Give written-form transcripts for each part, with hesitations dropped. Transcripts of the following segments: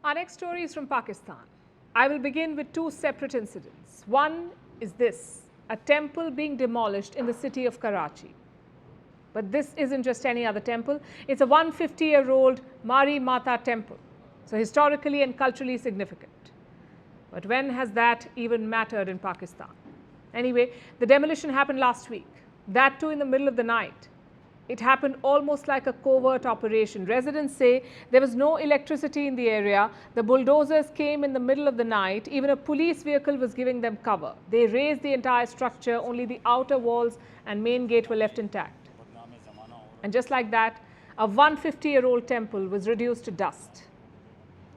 Our next story is from Pakistan. I will begin with two separate incidents. One is this, a temple being demolished in the city of Karachi. But this isn't just any other temple. It's a 150-year-old Mari Mata temple. So historically and culturally significant. But when has that even mattered in Pakistan? Anyway, the demolition happened last week. That too in the middle of the night. It happened almost like a covert operation. Residents say there was no electricity in the area. The bulldozers came in the middle of the night. Even a police vehicle was giving them cover. They razed the entire structure. Only the outer walls and main gate were left intact. And just like that, a 150-year-old temple was reduced to dust.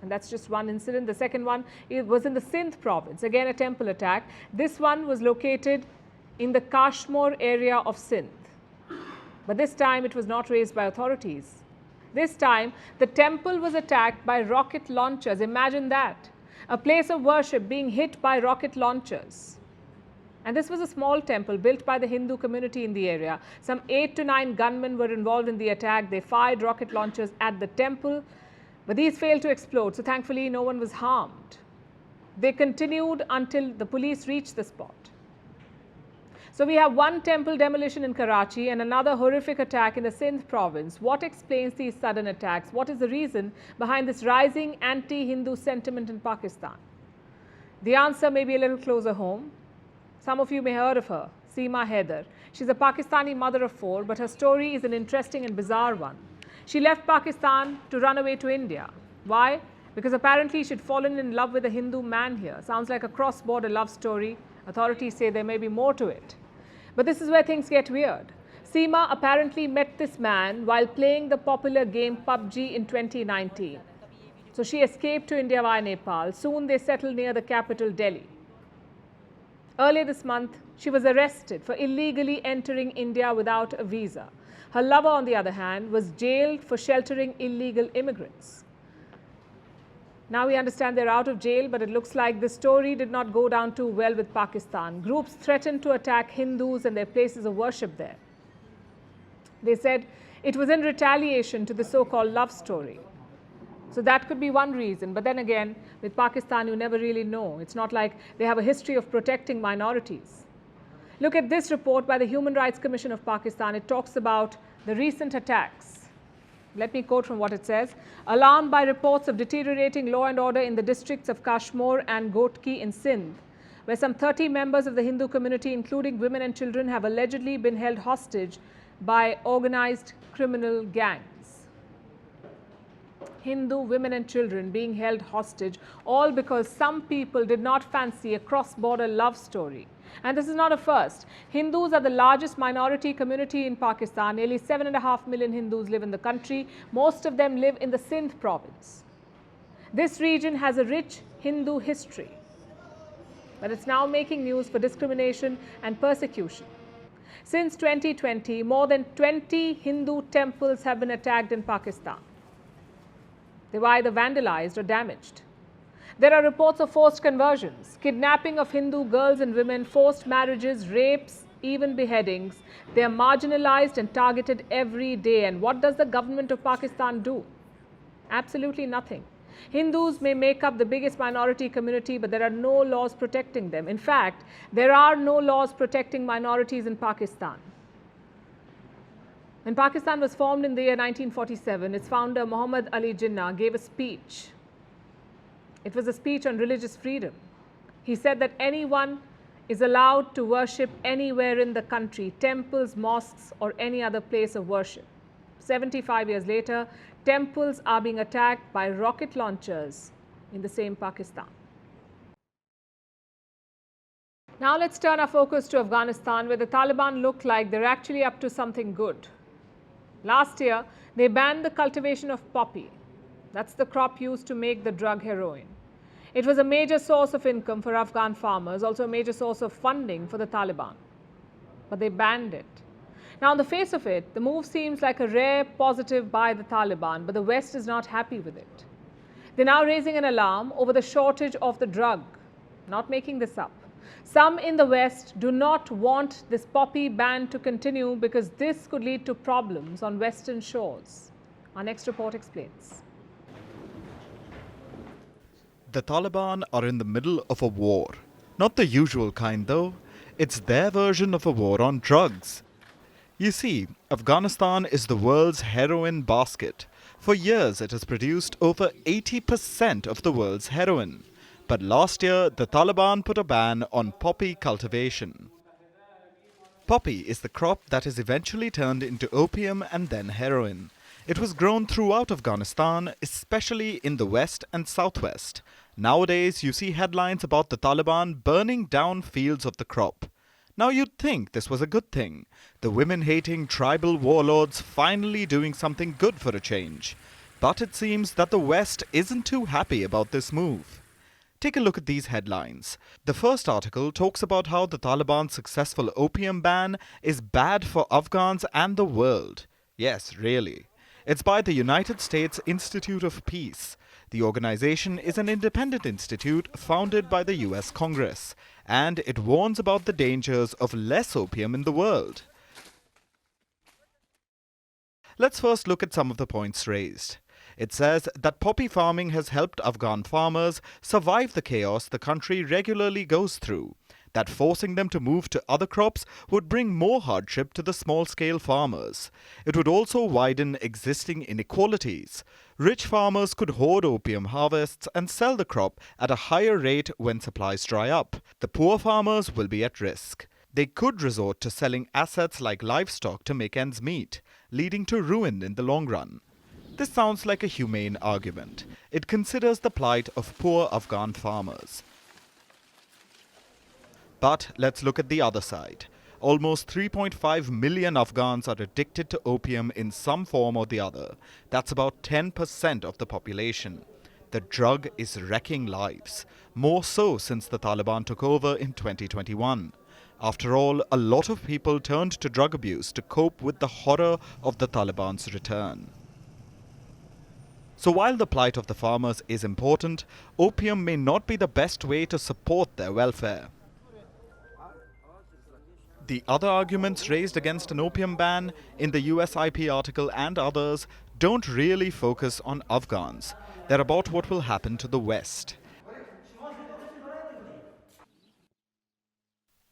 And that's just one incident. The second one was in the Sindh province. Again, a temple attack. This one was located in the Kashmir area of Sindh. But this time it was not raised by authorities. This time the temple was attacked by rocket launchers. Imagine that. A place of worship being hit by rocket launchers. And this was a small temple built by the Hindu community in the area. Some 8 to 9 gunmen were involved in the attack. They fired rocket launchers at the temple, but these failed to explode. So thankfully no one was harmed. They continued until the police reached the spot. So we have one temple demolition in Karachi and another horrific attack in the Sindh province. What explains these sudden attacks? What is the reason behind this rising anti-Hindu sentiment in Pakistan? The answer may be a little closer home. Some of you may have heard of her, Seema Haider. She's a Pakistani mother of 4, but her story is an interesting and bizarre one. She left Pakistan to run away to India. Why? Because apparently she'd fallen in love with a Hindu man here. Sounds like a cross-border love story. Authorities say there may be more to it. But this is where things get weird. Seema apparently met this man while playing the popular game PUBG in 2019. So she escaped to India via Nepal. Soon they settled near the capital, Delhi. Earlier this month, she was arrested for illegally entering India without a visa. Her lover, on the other hand, was jailed for sheltering illegal immigrants. Now we understand they're out of jail, but it looks like this story did not go down too well with Pakistan. Groups threatened to attack Hindus and their places of worship there. They said it was in retaliation to the so-called love story. So that could be one reason. But then again, with Pakistan, you never really know. It's not like they have a history of protecting minorities. Look at this report by the Human Rights Commission of Pakistan. It talks about the recent attacks. Let me quote from what it says. Alarmed by reports of deteriorating law and order in the districts of Kashmir and Ghotki in Sindh, where some 30 members of the Hindu community, including women and children, have allegedly been held hostage by organized criminal gangs. Hindu women and children being held hostage, all because some people did not fancy a cross-border love story. And this is not a first. Hindus are the largest minority community in Pakistan. Nearly 7.5 million Hindus live in the country. Most of them live in the Sindh province. This region has a rich Hindu history, but it's now making news for discrimination and persecution. Since 2020, more than 20 Hindu temples have been attacked in Pakistan. They were either vandalized or damaged. There are reports of forced conversions, kidnapping of Hindu girls and women, forced marriages, rapes, even beheadings. They are marginalized and targeted every day. And what does the government of Pakistan do? Absolutely nothing. Hindus may make up the biggest minority community, but there are no laws protecting them. In fact, there are no laws protecting minorities in Pakistan. When Pakistan was formed in the year 1947, its founder Muhammad Ali Jinnah gave a speech. It was a speech on religious freedom. He said that anyone is allowed to worship anywhere in the country, temples, mosques, or any other place of worship. 75 years later, temples are being attacked by rocket launchers in the same Pakistan. Now let's turn our focus to Afghanistan, where the Taliban look like they're actually up to something good. Last year, they banned the cultivation of poppy. That's the crop used to make the drug heroin. It was a major source of income for Afghan farmers, also a major source of funding for the Taliban. But they banned it. Now, on the face of it, the move seems like a rare positive by the Taliban, but the West is not happy with it. They're now raising an alarm over the shortage of the drug. Not making this up. Some in the West do not want this poppy ban to continue because this could lead to problems on Western shores. Our next report explains. The Taliban are in the middle of a war. Not the usual kind though. It's their version of a war on drugs. You see, Afghanistan is the world's heroin basket. For years it has produced over 80% of the world's heroin. But last year, the Taliban put a ban on poppy cultivation. Poppy is the crop that is eventually turned into opium and then heroin. It was grown throughout Afghanistan, especially in the west and southwest. Nowadays, you see headlines about the Taliban burning down fields of the crop. Now you'd think this was a good thing. The women-hating tribal warlords finally doing something good for a change. But it seems that the West isn't too happy about this move. Take a look at these headlines. The first article talks about how the Taliban's successful opium ban is bad for Afghans and the world. Yes, really. It's by the United States Institute of Peace. The organization is an independent institute founded by the US Congress, and it warns about the dangers of less opium in the world. Let's first look at some of the points raised. It says that poppy farming has helped Afghan farmers survive the chaos the country regularly goes through, that forcing them to move to other crops would bring more hardship to the small-scale farmers. It would also widen existing inequalities. Rich farmers could hoard opium harvests and sell the crop at a higher rate when supplies dry up. The poor farmers will be at risk. They could resort to selling assets like livestock to make ends meet, leading to ruin in the long run. This sounds like a humane argument. It considers the plight of poor Afghan farmers. But let's look at the other side. Almost 3.5 million Afghans are addicted to opium in some form or the other. That's about 10% of the population. The drug is wrecking lives, more so since the Taliban took over in 2021. After all, a lot of people turned to drug abuse to cope with the horror of the Taliban's return. So while the plight of the farmers is important, opium may not be the best way to support their welfare. The other arguments raised against an opium ban in the USIP article and others don't really focus on Afghans. They're about what will happen to the West.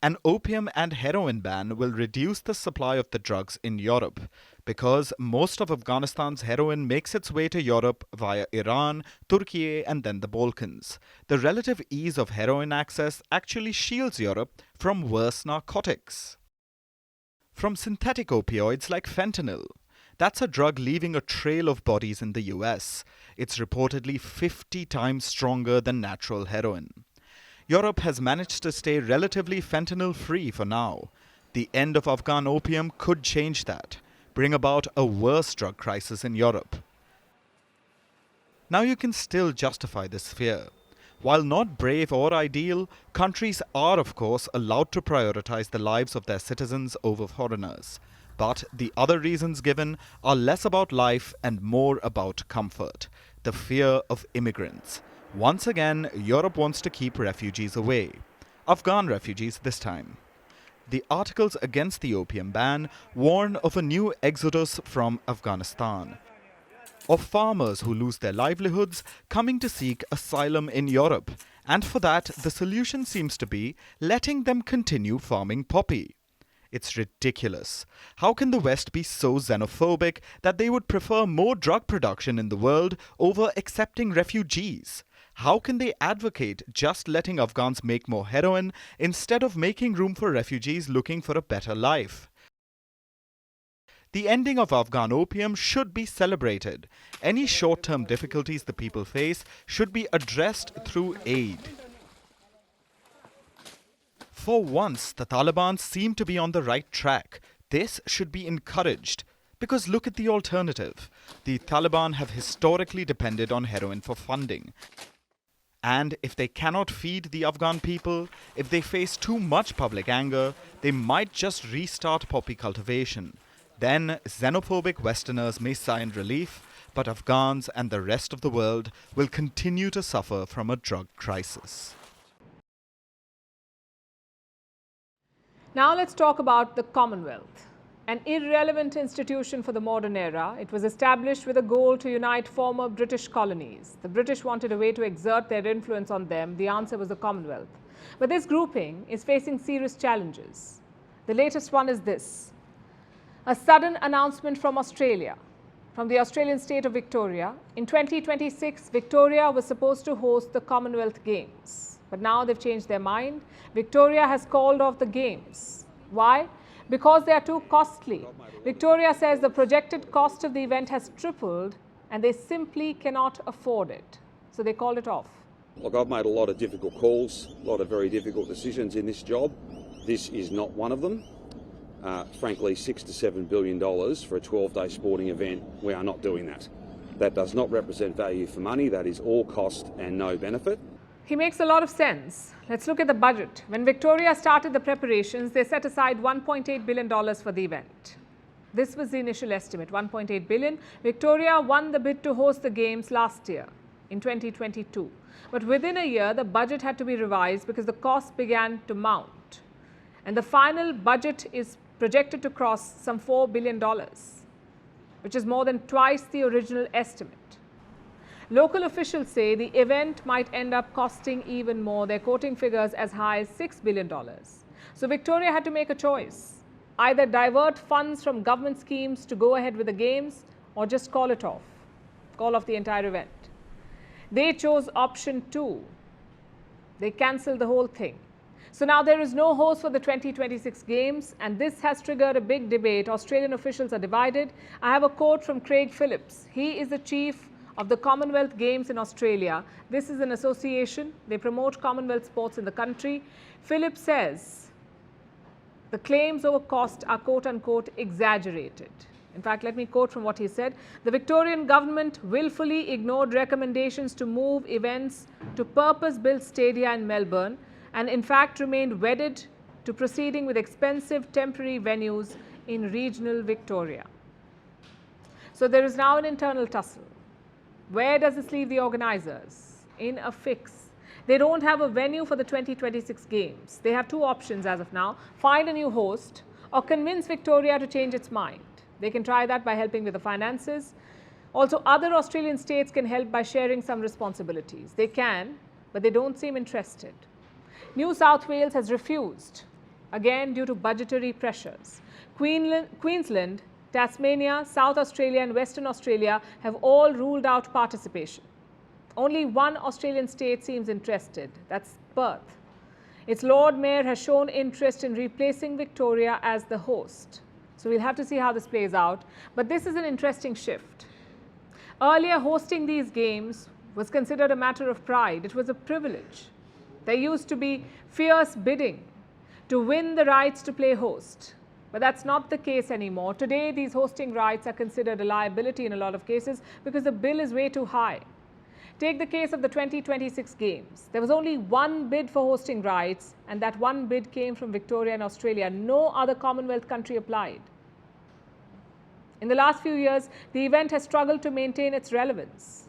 An opium and heroin ban will reduce the supply of the drugs in Europe because most of Afghanistan's heroin makes its way to Europe via Iran, Turkey, and then the Balkans. The relative ease of heroin access actually shields Europe from worse narcotics. From synthetic opioids like fentanyl. That's a drug leaving a trail of bodies in the US. It's reportedly 50 times stronger than natural heroin. Europe has managed to stay relatively fentanyl-free for now. The end of Afghan opium could change that, bring about a worse drug crisis in Europe. Now you can still justify this fear. While not brave or ideal, countries are of course allowed to prioritize the lives of their citizens over foreigners. But the other reasons given are less about life and more about comfort, the fear of immigrants. Once again, Europe wants to keep refugees away. Afghan refugees this time. The articles against the opium ban warn of a new exodus from Afghanistan, of farmers who lose their livelihoods coming to seek asylum in Europe, and for that the solution seems to be letting them continue farming poppy. It's ridiculous. How can the West be so xenophobic that they would prefer more drug production in the world over accepting refugees? How can they advocate just letting Afghans make more heroin instead of making room for refugees looking for a better life? The ending of Afghan opium should be celebrated. Any short-term difficulties the people face should be addressed through aid. For once, the Taliban seem to be on the right track. This should be encouraged. Because look at the alternative. The Taliban have historically depended on heroin for funding. And if they cannot feed the Afghan people, if they face too much public anger, they might just restart poppy cultivation. Then xenophobic Westerners may sign relief, but Afghans and the rest of the world will continue to suffer from a drug crisis. Now let's talk about the Commonwealth. an irrelevant institution for the modern era. It was established with a goal to unite former British colonies. The British wanted a way to exert their influence on them. The answer was the Commonwealth. But this grouping is facing serious challenges. The latest one is this: a sudden announcement from Australia, from the Australian state of Victoria. In 2026, Victoria was supposed to host the Commonwealth Games. But now they've changed their mind. Victoria has called off the Games. Why? Because they are too costly. Victoria says the projected cost of the event has tripled and they simply cannot afford it. So they called it off. Look, I've made a lot of difficult calls, a lot of very difficult decisions in this job. This is not one of them. Frankly, $6 to $7 billion for a 12-day sporting event, we are not doing that. That does not represent value for money. That is all cost and no benefit. He makes a lot of sense. Let's look at the budget. When Victoria started the preparations, they set aside $1.8 billion for the event. This was the initial estimate, $1.8 billion. Victoria won the bid to host the Games last year, in 2022. But within a year, the budget had to be revised because the cost began to mount. And the final budget is projected to cross some $4 billion, which is more than twice the original estimate. Local officials say the event might end up costing even more. They're quoting figures as high as $6 billion. So Victoria had to make a choice: either divert funds from government schemes to go ahead with the Games, or just call it off, call off the entire event. They chose option 2. They cancelled the whole thing. So now there is no host for the 2026 Games, and this has triggered a big debate. Australian officials are divided. I have a quote from Craig Phillips. He is the chief of the Commonwealth Games in Australia. This is an association. They promote Commonwealth sports in the country. Phillips says the claims over cost are quote-unquote exaggerated. In fact, let me quote from what he said. The Victorian government willfully ignored recommendations to move events to purpose-built stadia in Melbourne, and in fact remained wedded to proceeding with expensive temporary venues in regional Victoria. So there is now an internal tussle. Where does this leave the organisers? In a fix. They don't have a venue for the 2026 Games. They have two options as of now: find a new host or convince Victoria to change its mind. They can try that by helping with the finances. Also, other Australian states can help by sharing some responsibilities. They can, but they don't seem interested. New South Wales has refused, again due to budgetary pressures. Queensland, Tasmania, South Australia and Western Australia have all ruled out participation. Only one Australian state seems interested, that's Perth. Its Lord Mayor has shown interest in replacing Victoria as the host. So we'll have to see how this plays out. But this is an interesting shift. Earlier, hosting these games was considered a matter of pride. It was a privilege. There used to be fierce bidding to win the rights to play host. But that's not the case anymore. Today, these hosting rights are considered a liability in a lot of cases because the bill is way too high. Take the case of the 2026 Games. There was only one bid for hosting rights, and that one bid came from Victoria and Australia. No other Commonwealth country applied. In the last few years, the event has struggled to maintain its relevance.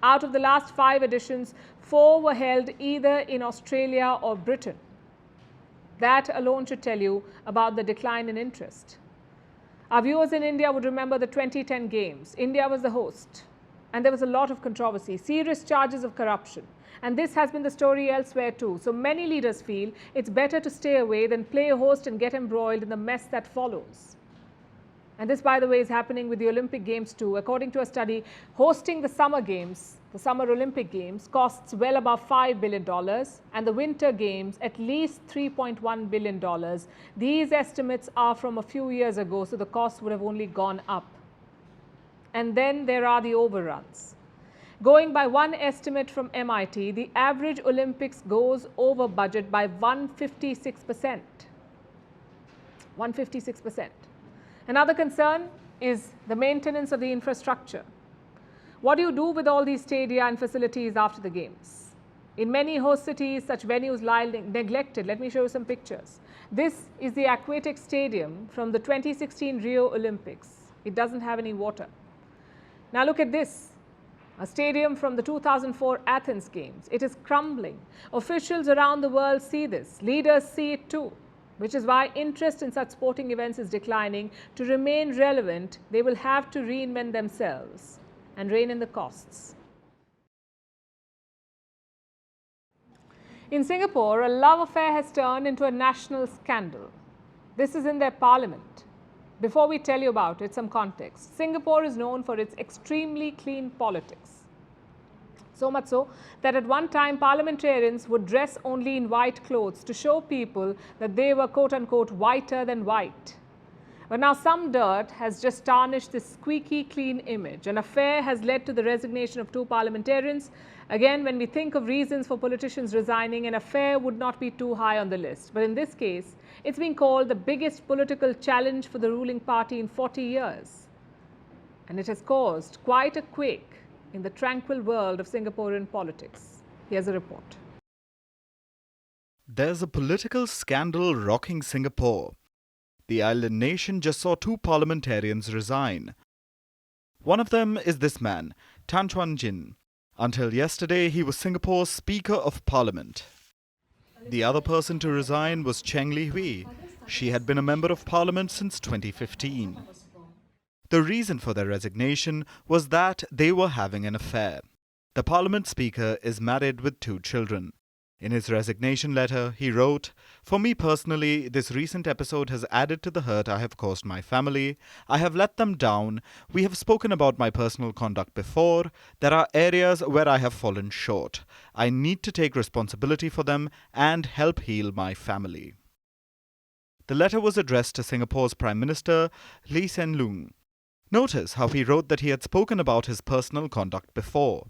Out of the last 5 editions, 4 were held either in Australia or Britain. That alone should tell you about the decline in interest. Our viewers in India would remember the 2010 Games. India was the host, and there was a lot of controversy, serious charges of corruption. And this has been the story elsewhere too. So many leaders feel it's better to stay away than play a host and get embroiled in the mess that follows. And this, by the way, is happening with the Olympic Games too. According to a study, hosting the Summer Games, the Summer Olympic Games, costs well above $5 billion, and the Winter Games at least $3.1 billion. These estimates are from a few years ago, so the cost would have only gone up. And then there are the overruns. Going by one estimate from MIT, the average Olympics goes over budget by 156%. 156%. Another concern is the maintenance of the infrastructure. What do you do with all these stadia and facilities after the Games? In many host cities, such venues lie neglected. Let me show you some pictures. This is the aquatic stadium from the 2016 Rio Olympics. It doesn't have any water. Now look at this, a stadium from the 2004 Athens Games. It is crumbling. Officials around the world see this. Leaders see it too. which is why interest in such sporting events is declining. To remain relevant, they will have to reinvent themselves and rein in the costs. In Singapore, a love affair has turned into a national scandal. This is in their parliament. Before we tell you about it, some context. Singapore is known for its extremely clean politics. So much so that at one time parliamentarians would dress only in white clothes to show people that they were quote-unquote whiter than white. But now some dirt has just tarnished this squeaky clean image. An affair has led to the resignation of 2 parliamentarians. Again, when we think of reasons for politicians resigning, an affair would not be too high on the list. But in this case, it's been called the biggest political challenge for the ruling party in 40 years. And it has caused quite a quake in the tranquil world of Singaporean politics. Here's a report. There's a political scandal rocking Singapore. The island nation just saw 2 parliamentarians resign. One of them is this man, Tan Chuan Jin. Until yesterday, he was Singapore's Speaker of Parliament. The other person to resign was Cheng Li Hui. She had been a member of Parliament since 2015. The reason for their resignation was that they were having an affair. The Parliament Speaker is married with 2 children. In his resignation letter, he wrote, "For me personally, this recent episode has added to the hurt I have caused my family. I have let them down. We have spoken about my personal conduct before. There are areas where I have fallen short. I need to take responsibility for them and help heal my family." The letter was addressed to Singapore's Prime Minister, Lee Hsien Loong. Notice how he wrote that he had spoken about his personal conduct before.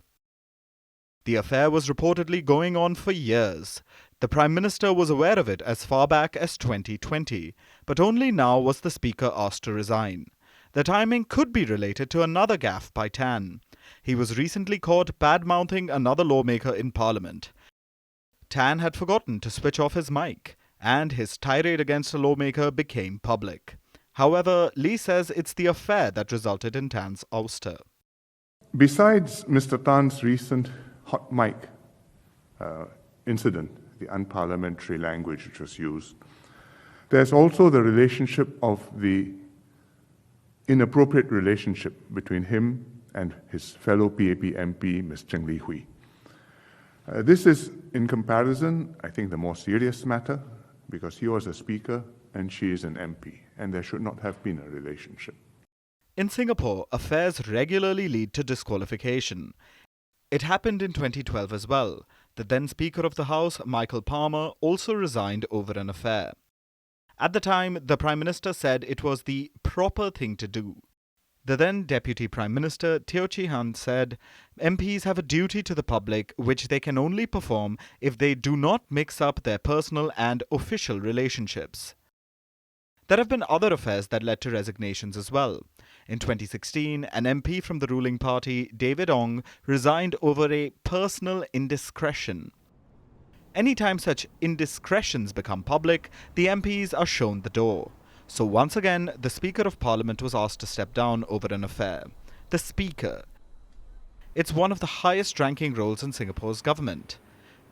The affair was reportedly going on for years. The Prime Minister was aware of it as far back as 2020, but only now was the Speaker asked to resign. The timing could be related to another gaffe by Tan. He was recently caught bad-mouthing another lawmaker in Parliament. Tan had forgotten to switch off his mic, and his tirade against a lawmaker became public. However, Lee says it's the affair that resulted in Tan's ouster. Besides Mr. Tan's recent hot mic incident, the unparliamentary language which was used, there's also the relationship of the inappropriate relationship between him and his fellow PAP MP, Ms. Cheng Li Hui. This is, in comparison, I think the more serious matter, because he was a speaker and she is an MP, and there should not have been a relationship. In Singapore, affairs regularly lead to disqualification. It happened in 2012 as well. The then Speaker of the House, Michael Palmer, also resigned over an affair. At the time, the Prime Minister said it was the proper thing to do. The then Deputy Prime Minister, Teo Chee Han, said, "MPs have a duty to the public which they can only perform if they do not mix up their personal and official relationships." There have been other affairs that led to resignations as well. In 2016, an MP from the ruling party, David Ong, resigned over a personal indiscretion. Anytime such indiscretions become public, the MPs are shown the door. So once again, the Speaker of Parliament was asked to step down over an affair. The Speaker. It's one of the highest-ranking roles in Singapore's government.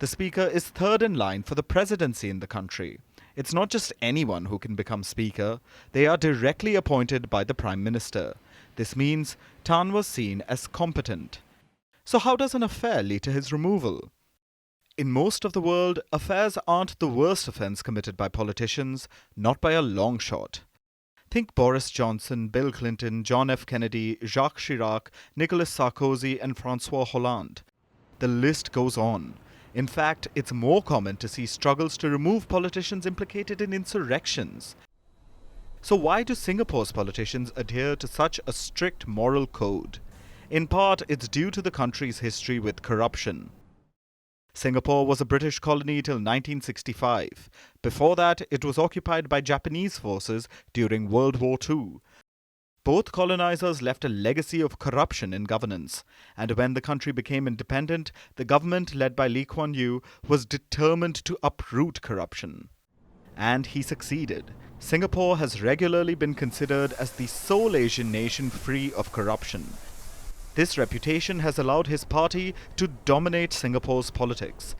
The Speaker is third in line for the presidency in the country. It's not just anyone who can become Speaker. They are directly appointed by the Prime Minister. This means Tan was seen as competent. So how does an affair lead to his removal? In most of the world, affairs aren't the worst offence committed by politicians, not by a long shot. Think Boris Johnson, Bill Clinton, John F. Kennedy, Jacques Chirac, Nicolas Sarkozy and François Hollande. The list goes on. In fact, it's more common to see struggles to remove politicians implicated in insurrections. So why do Singapore's politicians adhere to such a strict moral code? In part, it's due to the country's history with corruption. Singapore was a British colony till 1965. Before that, it was occupied by Japanese forces during World War II. Both colonizers left a legacy of corruption in governance, and when the country became independent, the government led by Lee Kuan Yew was determined to uproot corruption. And he succeeded. Singapore has regularly been considered as the sole Asian nation free of corruption. This reputation has allowed his party to dominate Singapore's politics.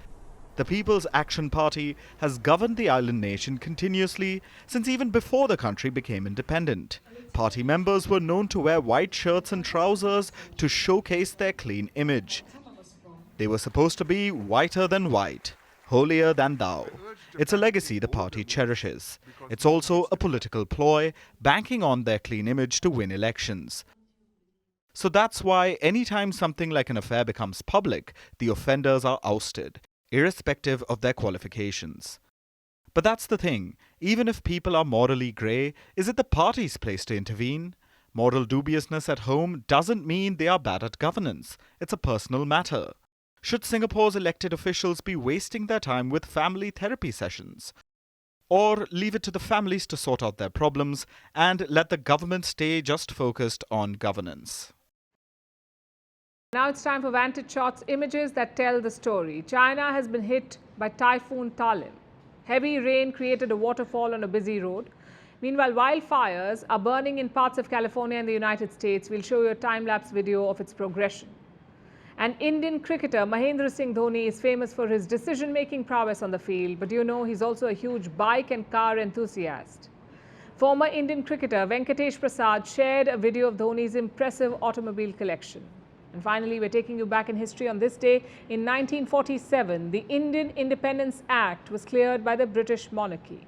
The People's Action Party has governed the island nation continuously since even before the country became independent. Party members were known to wear white shirts and trousers to showcase their clean image. They were supposed to be whiter than white, holier than thou. It's a legacy the party cherishes. It's also a political ploy, banking on their clean image to win elections. So that's why anytime something like an affair becomes public, the offenders are ousted, irrespective of their qualifications. But that's the thing, even if people are morally grey, is it the party's place to intervene? Moral dubiousness at home doesn't mean they are bad at governance. It's a personal matter. Should Singapore's elected officials be wasting their time with family therapy sessions? Or leave it to the families to sort out their problems and let the government stay just focused on governance? Now it's time for Vantage Shots, images that tell the story. China has been hit by Typhoon Talim. Heavy rain created a waterfall on a busy road. Meanwhile, wildfires are burning in parts of California and the United States. We'll show you a time-lapse video of its progression. And Indian cricketer Mahendra Singh Dhoni is famous for his decision-making prowess on the field, but you know he's also a huge bike and car enthusiast. Former Indian cricketer Venkatesh Prasad shared a video of Dhoni's impressive automobile collection. And finally, we're taking you back in history on this day. In 1947, the Indian Independence Act was cleared by the British monarchy.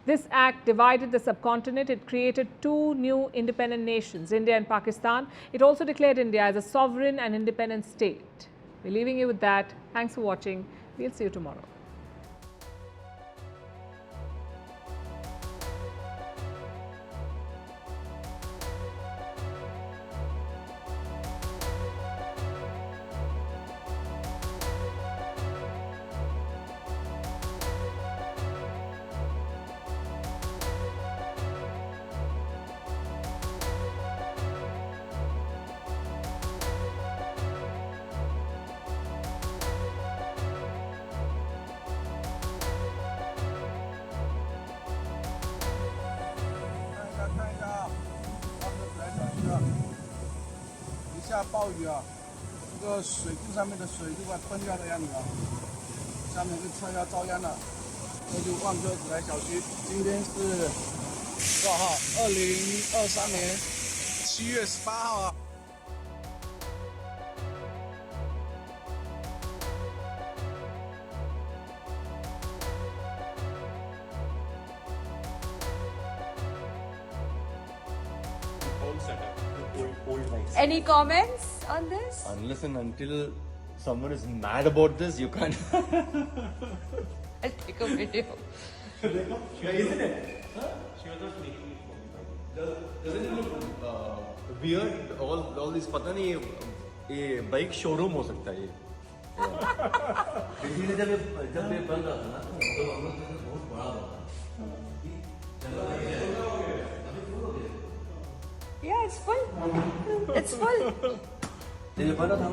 This act divided the subcontinent. It created two new independent nations, India and Pakistan. It also declared India as a sovereign and independent state. We're leaving you with that. Thanks for watching. We'll see you tomorrow. Any comments on this? Unless and until someone is mad about this, you can't. I'll take a video. Isn't it? Huh? She was not making it for me. Doesn't it look weird? All these पता नहीं ये bike showroom हो सकता है ये. इसीलिए जब ये बन रहा था ना तो हम लोग बहुत बड़ा था. Yeah, it's full. It's full. ये बन रहा था